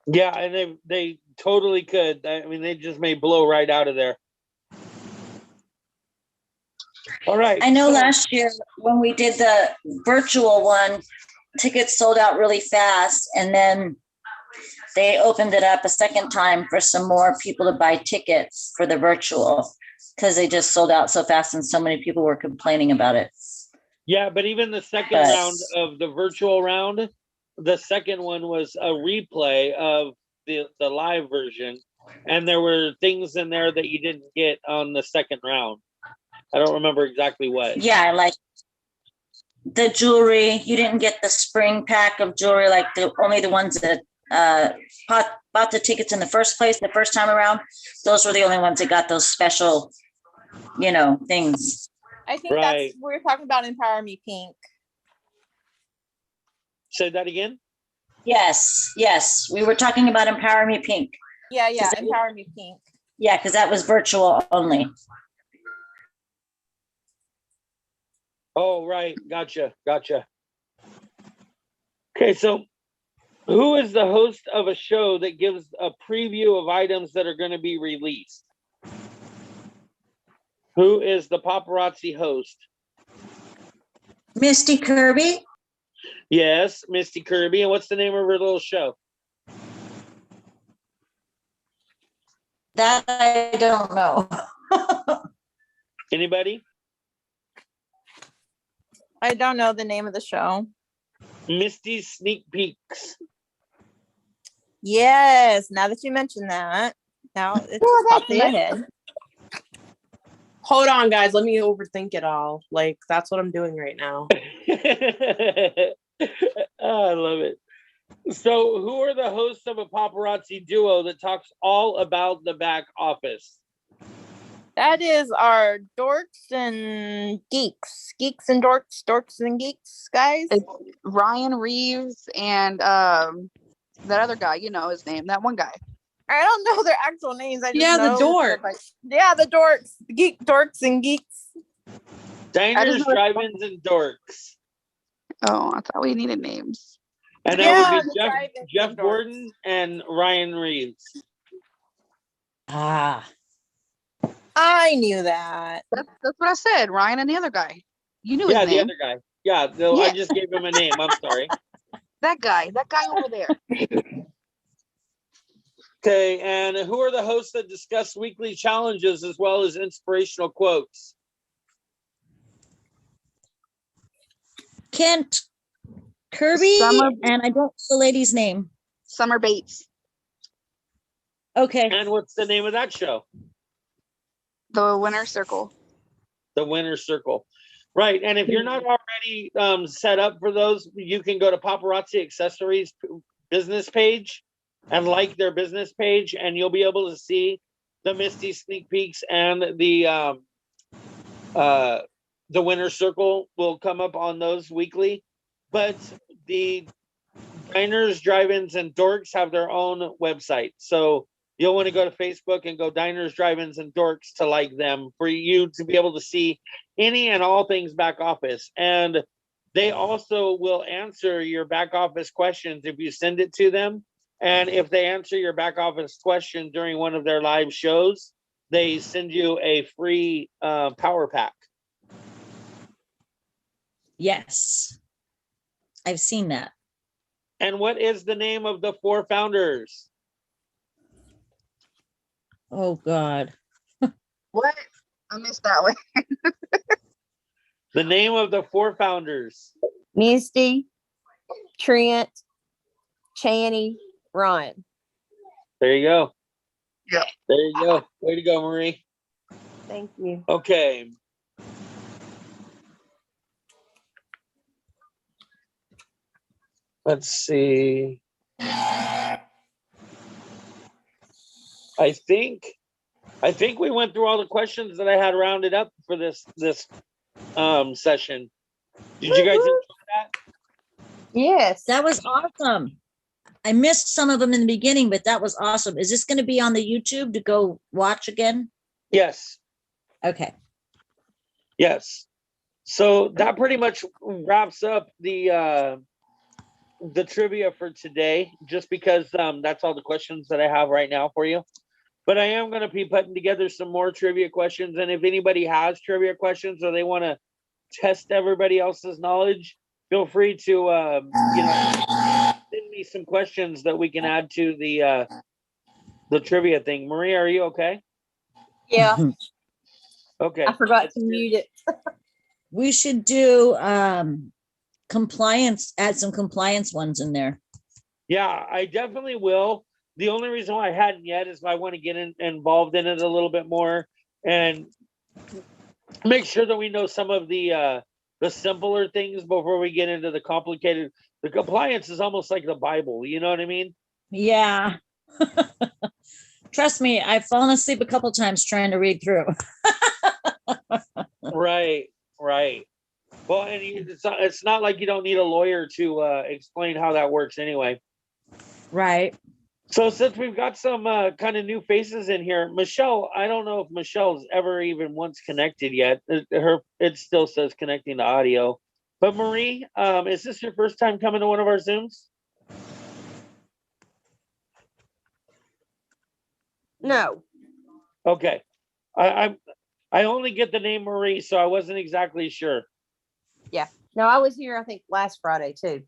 Yeah, and they totally could. I mean, they just may blow right out of there. All right. I know last year when we did the virtual one, tickets sold out really fast, and then they opened it up a second time for some more people to buy tickets for the virtual, because they just sold out so fast and so many people were complaining about it. Yeah, but even the second round of the virtual round, the second one was a replay of the live version, and there were things in there that you didn't get on the second round. I don't remember exactly what. Yeah, like the jewelry. You didn't get the spring pack of jewelry, like only the ones that bought the tickets in the first place the first time around. Those were the only ones that got those special, things. I think that's we're talking about Empower Me Pink. Say that again. Yes, we were talking about Empower Me Pink. Yeah, Empower Me Pink. Yeah, because that was virtual only. Oh, right. Gotcha. Okay, so who is the host of a show that gives a preview of items that are going to be released? Who is the paparazzi host? Misty Kirby. Yes, Misty Kirby. And what's the name of her little show? That I don't know. Anybody? I don't know the name of the show. Misty's Sneak Peeks. Yes, now that you mentioned that, now it's popped in my head. Hold on, guys. Let me overthink it all. Like, that's what I'm doing right now. Oh, I love it. So, who are the hosts of a paparazzi duo that talks all about the back office? That is our dorks and geeks. Geeks and dorks and geeks, guys. It's Ryan Reeves and that other guy, his name, that one guy. I don't know their actual names. I just know the dork. The dorks. Geek dorks and geeks. Diners, drive-ins, and dorks. Oh, I thought we needed names. And that would be Jeff Gordon and Ryan Reeves. Ah. I knew that. That's what I said. Ryan and the other guy. You knew his name. Yeah, the other guy. Yeah, I just gave him a name. I'm sorry. That guy over there. Okay, and who are the hosts that discuss weekly challenges as well as inspirational quotes? Kent Kirby, and I don't know the lady's name. Summer Bates. Okay. And what's the name of that show? The Winner's Circle. The Winner's Circle. Right, and if you're not already set up for those, you can go to Paparazzi Accessories business page and like their business page, and you'll be able to see the Misty sneak peeks and the winner circle will come up on those weekly, but the diners, drive-ins, and dorks have their own website. So you'll want to go to Facebook and go diners, drive-ins, and dorks to like them for you to be able to see any and all things back office. And they also will answer your back office questions if you send it to them. And if they answer your back office question during one of their live shows, they send you a free power pack. Yes. I've seen that. And what is the name of the 4 founders? Oh, God. What? I missed that one. The name of the 4 founders. Misty, Trent, Channy, Ryan. There you go. Yep. There you go. Way to go, Marie. Thank you. Okay. Let's see. I think we went through all the questions that I had rounded up for this session. Did you guys enjoy that? Yes. That was awesome. I missed some of them in the beginning, but that was awesome. Is this going to be on the YouTube to go watch again? Yes. Okay. Yes. So that pretty much wraps up the trivia for today, just because that's all the questions that I have right now for you. But I am going to be putting together some more trivia questions. And if anybody has trivia questions or they want to test everybody else's knowledge, feel free to send me some questions that we can add to the trivia thing. Maria, are you okay? Yeah. Okay. I forgot to mute it. We should do compliance, add some compliance ones in there. Yeah, I definitely will. The only reason why I hadn't yet is I want to get involved in it a little bit more and make sure that we know some of the simpler things before we get into the complicated. The compliance is almost like the Bible, you know what I mean? Yeah. Trust me, I've fallen asleep a couple times trying to read through. Right. Well, and it's not like you don't need a lawyer to explain how that works anyway. Right. So since we've got some kind of new faces in here, Michelle, I don't know if Michelle's ever even once connected yet. It still says connecting to audio. But Marie, is this your first time coming to one of our Zooms? No. Okay. I only get the name Marie, so I wasn't exactly sure. Yeah. No, I was here, I think, last Friday too.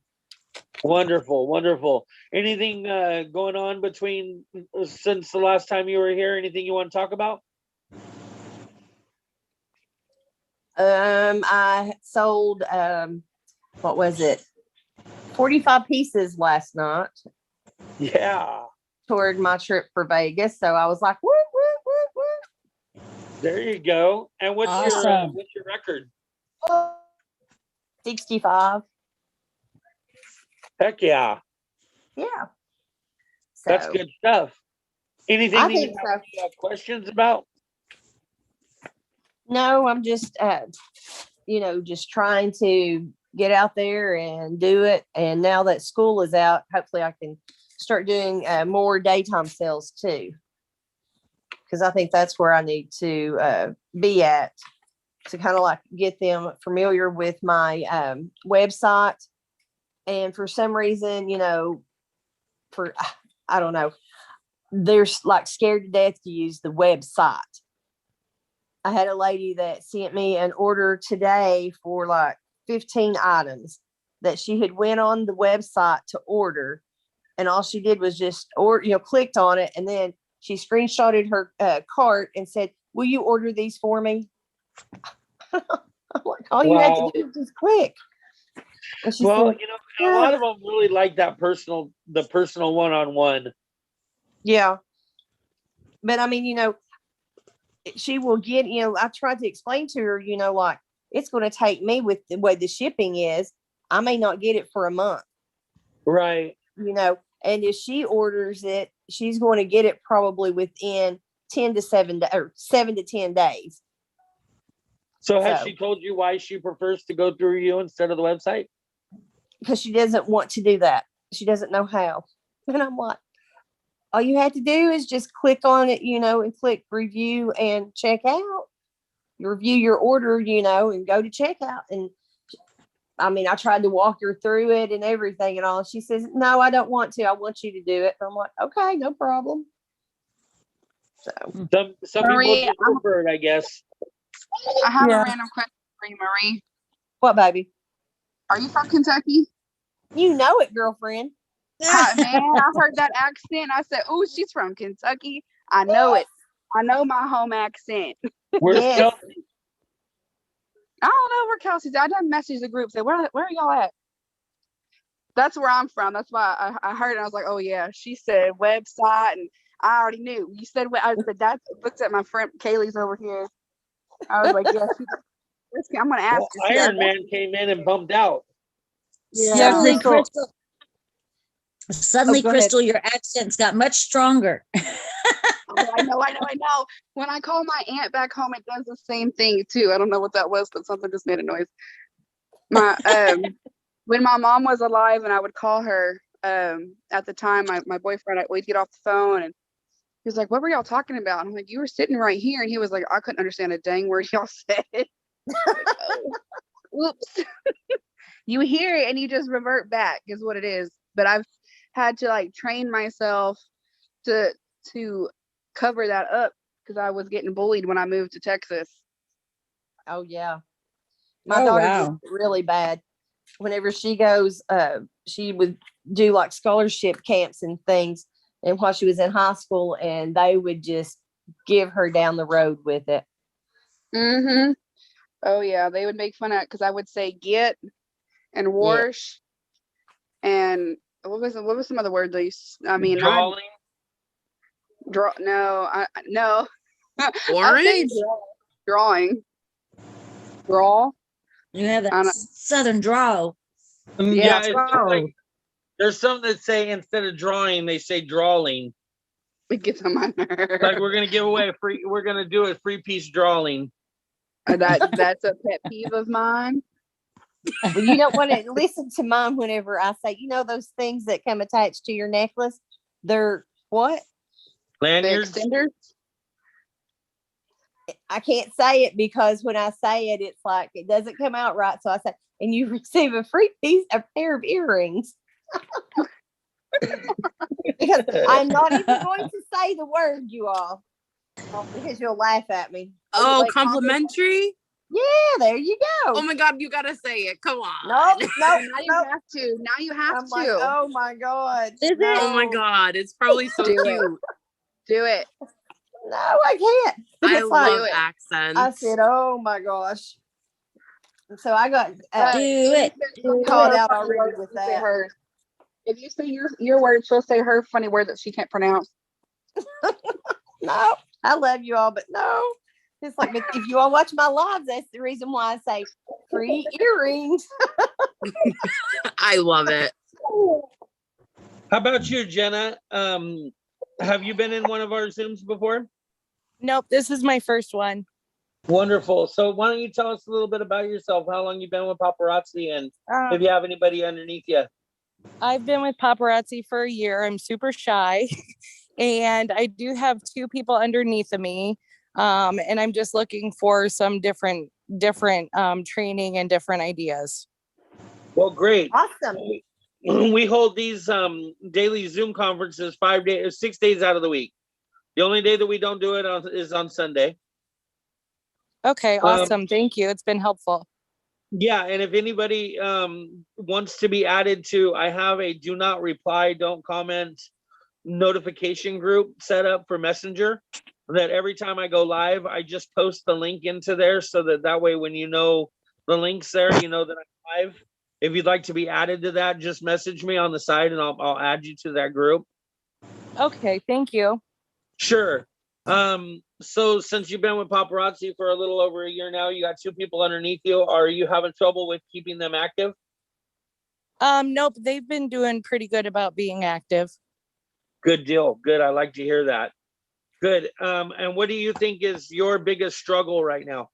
Wonderful. Anything going on between since the last time you were here? Anything you want to talk about? I sold what was it? 45 pieces last night. Yeah. Toward my trip for Vegas. So I was like, woo, woo, woo, woo. There you go. And what's your record? 65. Heck yeah. Yeah. That's good stuff. Anything I that you think so. have questions about? No, I'm just just trying to get out there and do it. And now that school is out, hopefully I can start doing more daytime sales too. Because I think that's where I need to be at, to kind of like get them familiar with my website. And for some reason, I don't know, they're like scared to death to use the website. I had a lady that sent me an order today for like 15 items that she had went on the website to order. And all she did was just clicked on it. And then she screenshotted her cart and said, will you order these for me? I'm like, all you had to do was just click. Well, said, a lot of them really like that the personal one-on-one. Yeah. But I mean, she will get, I tried to explain to her, like it's going to take me, with the way the shipping is, I may not get it for a month. Right. And if she orders it, she's going to get it probably within 10 to 7 or 7 to 10 days. So has So- she told you why she prefers to go through you instead of the website? Because she doesn't want to do that. She doesn't know how. And I'm like, all you have to do is just click on it, and click review and check out. You review your order, and go to checkout. And I mean, I tried to walk her through it and everything and all. She says, no, I don't want to. I want you to do it. And I'm like, okay, no problem. So Some Marie, people just prefer it, I guess. I have Yeah. a random question for you, Marie. what, baby? Are you from Kentucky? You know it, girlfriend. Man, I heard that accent. I said, "Oh, she's from Kentucky." I know it. I know my home accent. Where's Yes. Kelsey? I don't know where Kelsey's at. I done messaged the group. Say, where are y'all at? That's where I'm from. That's why I heard it. I was like, oh yeah. She said website, and I already knew. You said what I said. That looked at my friend Kaylee's over here. I was like, yeah. I'm gonna ask. Well, her. Iron Man came in and bumped out. Yeah, Suddenly, Crystal. Suddenly, go ahead. Crystal, your accents got much stronger. Oh, I know. When I call my aunt back home, it does the same thing too. I don't know what that was, but something just made a noise. My when my mom was alive and I would call her, at the time, my boyfriend, we'd get off the phone and he was like, what were y'all talking about? And I'm like, you were sitting right here. And he was like, I couldn't understand a dang word y'all said. Whoops. You hear it and you just revert back is what it is. But I've had to like train myself to cover that up because I was getting bullied when I moved to Texas. Oh yeah. My daughter gets it really bad. Whenever she goes, she would do like scholarship camps and things, and while she was in high school, and they would just give her down the road with it. Mm-hmm. Oh yeah, they would make fun of it because I would say get and wash and what was some other word they used? I mean, Drawing. No. Orange? Drawing. Draw. You have I that don't- southern drawl. Yeah, it's draw. just like there's some that say instead of drawing, they say drawing. It gets on my nerves. Like we're gonna give away we're gonna do a free piece drawing. That's a pet peeve of mine. Well, you don't want to listen to mom whenever I say, those things that come attached to your necklace. They're what? The Lanyards. extenders. I can't say it because when I say it, it's like it doesn't come out right. So I say, and you receive a pair of earrings. Because I'm not even going to say the word, you all, because you'll laugh at me. Oh, Like, complimentary? Yeah, there you go. Oh my God, you gotta say it. Come on. Nope. Now you have to. Now you have I'm to. like, oh my God. Is it? Oh my God, it's probably so Do it. cute. Do it. No, I can't. I It's like- love accents. I said, oh my gosh. So I got Do it. called out already with Say that. hers. If you say your word, she'll say her funny word that she can't pronounce. No, I love you all, but no. It's like, but if you all watch my lives, that's the reason why I say free earrings. I love it. How about you, Jenna? Have you been in one of our Zooms before? Nope, this is my first one. Wonderful. So why don't you tell us a little bit about yourself? How long you been with Paparazzi, and if you have anybody underneath you? I've been with Paparazzi for a year. I'm super shy. And I do have 2 people underneath of me. And I'm just looking for some different training and different ideas. Well, great. Awesome. We hold these daily Zoom conferences 6 days out of the week. The only day that we don't do it is on Sunday. Okay, awesome. Thank you. It's been helpful. Yeah, and if anybody wants to be added to, I have a do not reply, don't comment notification group set up for Messenger, that every time I go live, I just post the link into there so that way when you know the link's there, you know that I'm live. If you'd like to be added to that, just message me on the side and I'll add you to that group. Okay, thank you. Sure. So since you've been with Paparazzi for a little over a year now, you got 2 people underneath you. Are you having trouble with keeping them active? Nope, they've been doing pretty good about being active. Good deal. Good. I like to hear that. Good. And what do you think is your biggest struggle right now?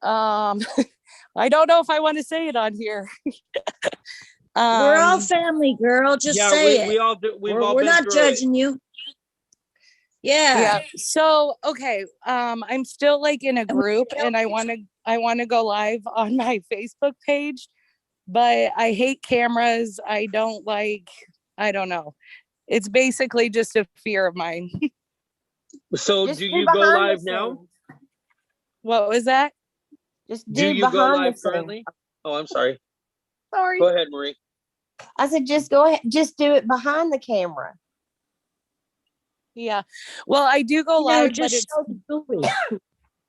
I don't know if I want to say it on here. We're all family, girl. Just Yeah, say we it. all do. We've We're, all we're been not through it. judging you. Yeah. So okay, I'm still like in a group, and I want to go live on my Facebook page, but I hate cameras. I don't know. It's basically just a fear of mine. So Just do do you go behind the live now? scenes. What was that? Just Do do you go behind live the scenes. currently? Oh, I'm sorry. Sorry. Go ahead, Marie. I said, just go ahead, just do it behind the camera. Yeah. Well, I do go You know, live, but just it's show the movie.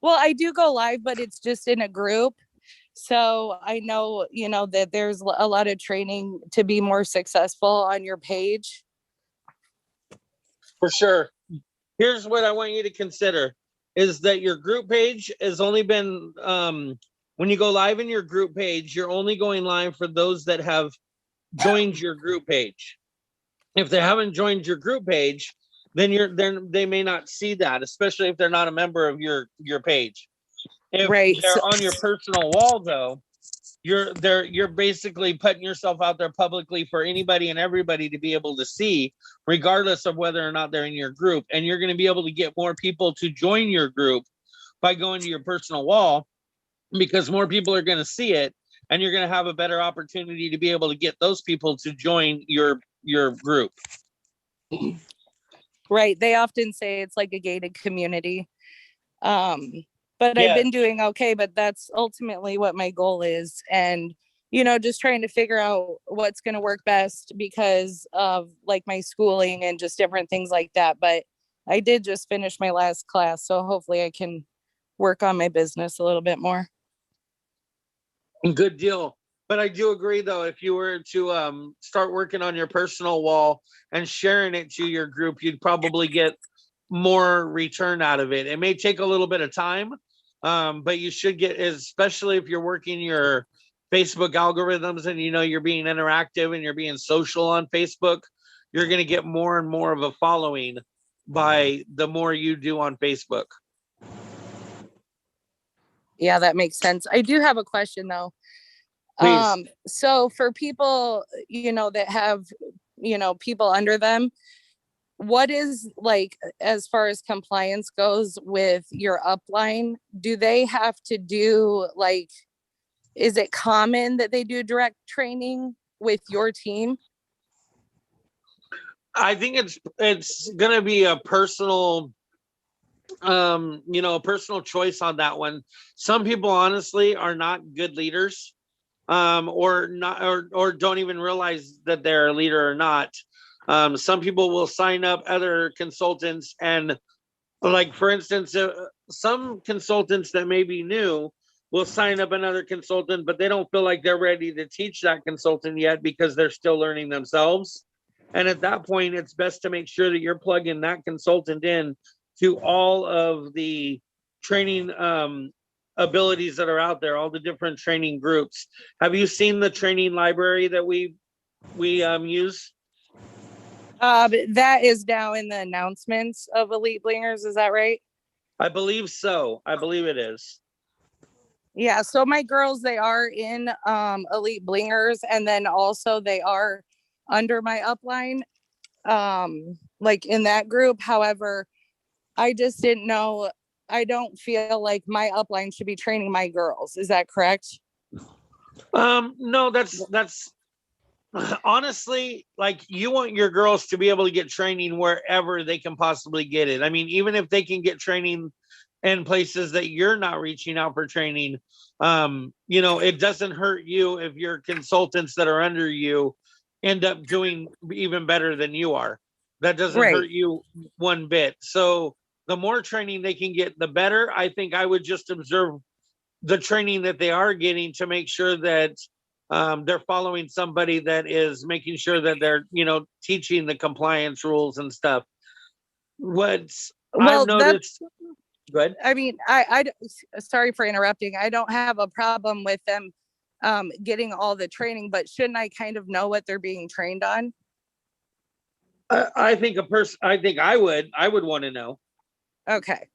well, I do go live, but it's just in a group. So I know, that there's a lot of training to be more successful on your page. For sure. Here's what I want you to consider is that your group page has only been, when you go live in your group page, you're only going live for those that have joined your group page. If they haven't joined your group page, then they may not see that, especially if they're not a member of your page. If Right. they're on your personal wall, though, you're basically putting yourself out there publicly for anybody and everybody to be able to see, regardless of whether or not they're in your group. And you're going to be able to get more people to join your group by going to your personal wall, because more people are going to see it, and you're going to have a better opportunity to be able to get those people to join your group. Right. They often say it's like a gated community. But Yeah. I've been doing okay, but that's ultimately what my goal is. And, just trying to figure out what's going to work best because of like my schooling and just different things like that. But I did just finish my last class, so hopefully I can work on my business a little bit more. Good deal. But I do agree, though, if you were to start working on your personal wall and sharing it to your group, you'd probably get more return out of it. It may take a little bit of time, but you should get, especially if you're working your Facebook algorithms and you're being interactive and you're being social on Facebook, you're going to get more and more of a following by the more you do on Facebook. Yeah, that makes sense. I do have a question though. Please. So for people, that have, people under them, what is like, as far as compliance goes with your upline, do they have to do like, is it common that they do direct training with your team? I think it's going to be a personal, a personal choice on that one. Some people honestly are not good leaders, or not, or don't even realize that they're a leader or not. Some people will sign up other consultants, and like, for instance, some consultants that may be new will sign up another consultant, but they don't feel like they're ready to teach that consultant yet because they're still learning themselves. And at that point, it's best to make sure that you're plugging that consultant in to all of the training abilities that are out there, all the different training groups. Have you seen the training library that we use? That is now in the announcements of Elite Blingers. Is that right? I believe so. I believe it is. Yeah. So my girls, they are in Elite Blingers, and then also they are under my upline, like in that group. However, I just didn't know. I don't feel like my upline should be training my girls. Is that correct? No, that's honestly, like, you want your girls to be able to get training wherever they can possibly get it. I mean, even if they can get training in places that you're not reaching out for training, it doesn't hurt you if your consultants that are under you end up doing even better than you are. That doesn't hurt you one bit. So the more training they can get, the better. I think I would just observe the training that they are getting to make sure that they're following somebody that is making sure that they're, teaching the compliance rules and stuff. I've noticed. Good. I mean, I sorry for interrupting. I don't have a problem with them getting all the training, but shouldn't I kind of know what they're being trained on? I think I would want to know. Okay.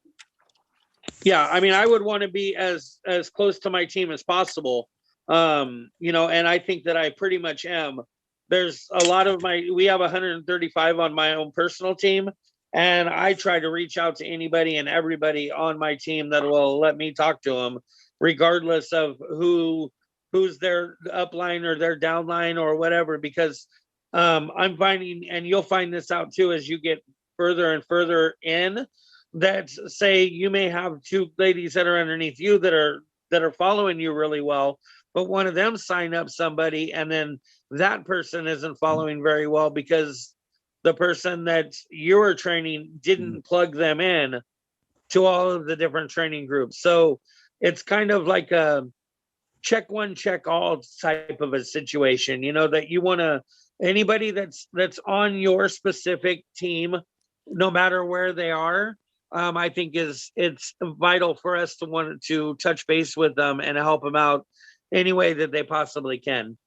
Yeah, I mean, I would want to be as close to my team as possible. You know, and I think that I pretty much am. There's a lot of we have 135 on my own personal team, and I try to reach out to anybody and everybody on my team that will let me talk to them, regardless of who's their upline or their downline or whatever, because I'm finding, and you'll find this out too as you get further and further in, that say you may have two ladies that are underneath you that are following you really well, but one of them sign up somebody and then that person isn't following very well because the person that you were training didn't plug them in to all of the different training groups. So it's kind of like a check one, check all type of a situation, you know, that you want to, anybody that's on your specific team, no matter where they are, I think it's vital for us to want to touch base with them and help them out any way that they possibly can.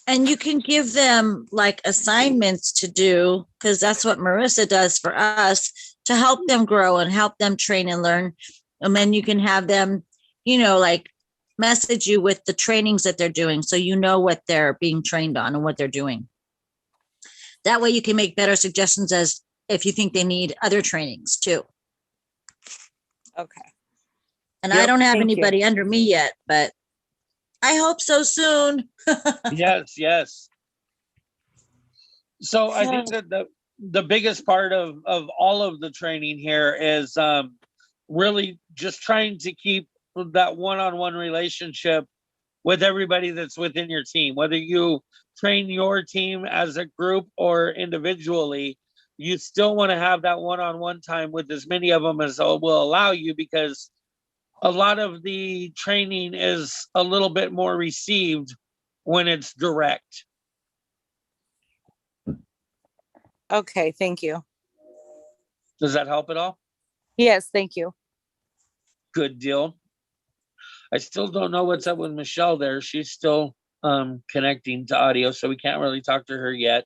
And you can give them like assignments to do, because that's what Marissa does for us, to help them grow and help them train and learn. And then you can have them, you know, like message you with the trainings that they're doing, so you know what they're being trained on and what they're doing. That way you can make better suggestions as if you think they need other trainings too. Okay. And Yep, I don't have thank you. anybody under me yet, but I hope so soon. Yes. So I think that the biggest part of all of the training here is really just trying to keep that one-on-one relationship with everybody that's within your team. Whether you train your team as a group or individually, you still want to have that one-on-one time with as many of them as will allow you, because a lot of the training is a little bit more received when it's direct. Okay, thank you. Does that help at all? Yes, thank you. Good deal. I still don't know what's up with Michelle there. She's still connecting to audio, so we can't really talk to her yet.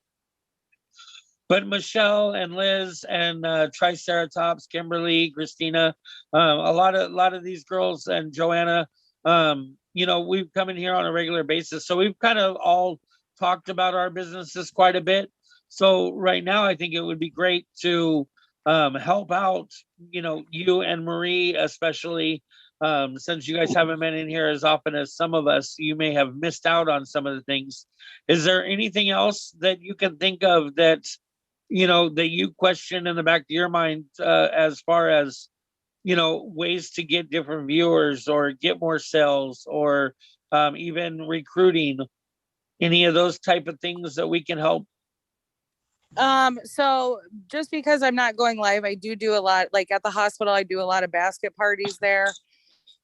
But Michelle and Liz and Triceratops, Kimberly, Christina, a lot of these girls, and Joanna, you know, we've come in here on a regular basis. So we've kind of all talked about our businesses quite a bit. So right now, I think it would be great to help out, you know, you and Marie, especially, since you guys haven't been in here as often as some of us, you may have missed out on some of the things. Is there anything else that you can think of that, you know, that you question in the back of your mind, as far as, you know, ways to get different viewers or get more sales, or even recruiting, any of those type of things that we can help? So just because I'm not going live, I do a lot, like at the hospital, I do a lot of basket parties there.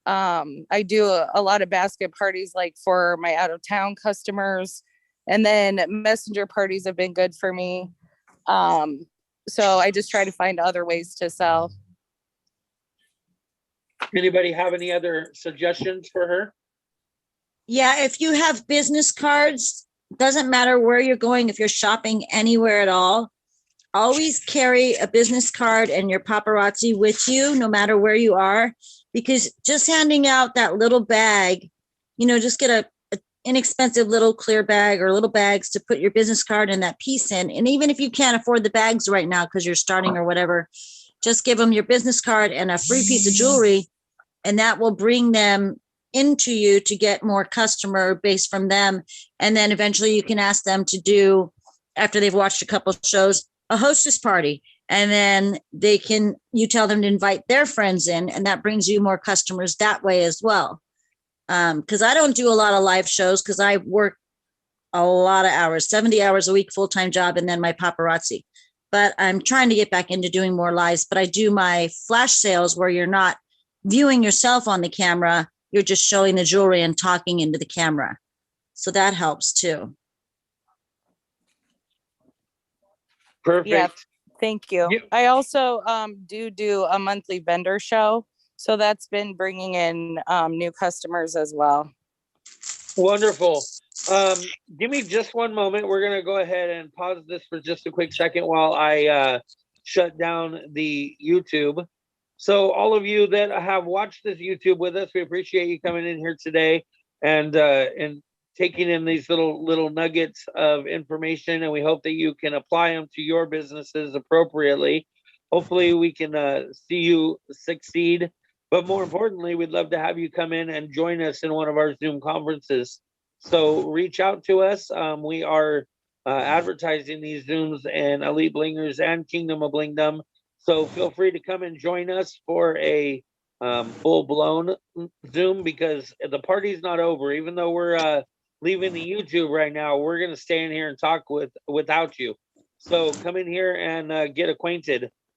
I do a lot of basket parties like for my out of town customers, and then messenger parties have been good for me. So I just try to find other ways to sell. Anybody have any other suggestions for her? Yeah, if you have business cards, doesn't matter where you're going, if you're shopping anywhere at all, always carry a business card and your paparazzi with you, no matter where you are, because just handing out that little bag, you know, just get a inexpensive little clear bag or little bags to put your business card and that piece in. And even if you can't afford the bags right now because you're starting or whatever, just give them your business card and a free piece of jewelry, and that will bring them into you to get more customer base from them. And then eventually you can ask them to do, after they've watched a couple shows, a hostess party. And then you tell them to invite their friends in, and that brings you more customers that way as well. Because I don't do a lot of live shows because I work a lot of hours, 70 hours a week, full-time job, and then my paparazzi. But I'm trying to get back into doing more lives, but I do my flash sales where you're not viewing yourself on the camera, you're just showing the jewelry and talking into the camera. So that helps too. Perfect. Yeah, thank you. I also do a monthly vendor show. So that's been bringing in new customers as well. Wonderful. Give me just one moment. We're gonna go ahead and pause this for just a quick second while I shut down the YouTube. So all of you that have watched this YouTube with us, we appreciate you coming in here today and taking in these little nuggets of information, and we hope that you can apply them to your businesses appropriately. Hopefully we can see you succeed, but more importantly, we'd love to have you come in and join us in one of our Zoom conferences. So reach out to us. We are advertising these Zooms in Elite Blingers and Kingdom of Blingdom. So feel free to come and join us for a full-blown Zoom, because the party's not over. Even though we're leaving the YouTube right now, we're going to stay in here and talk without you. So come in here and get acquainted.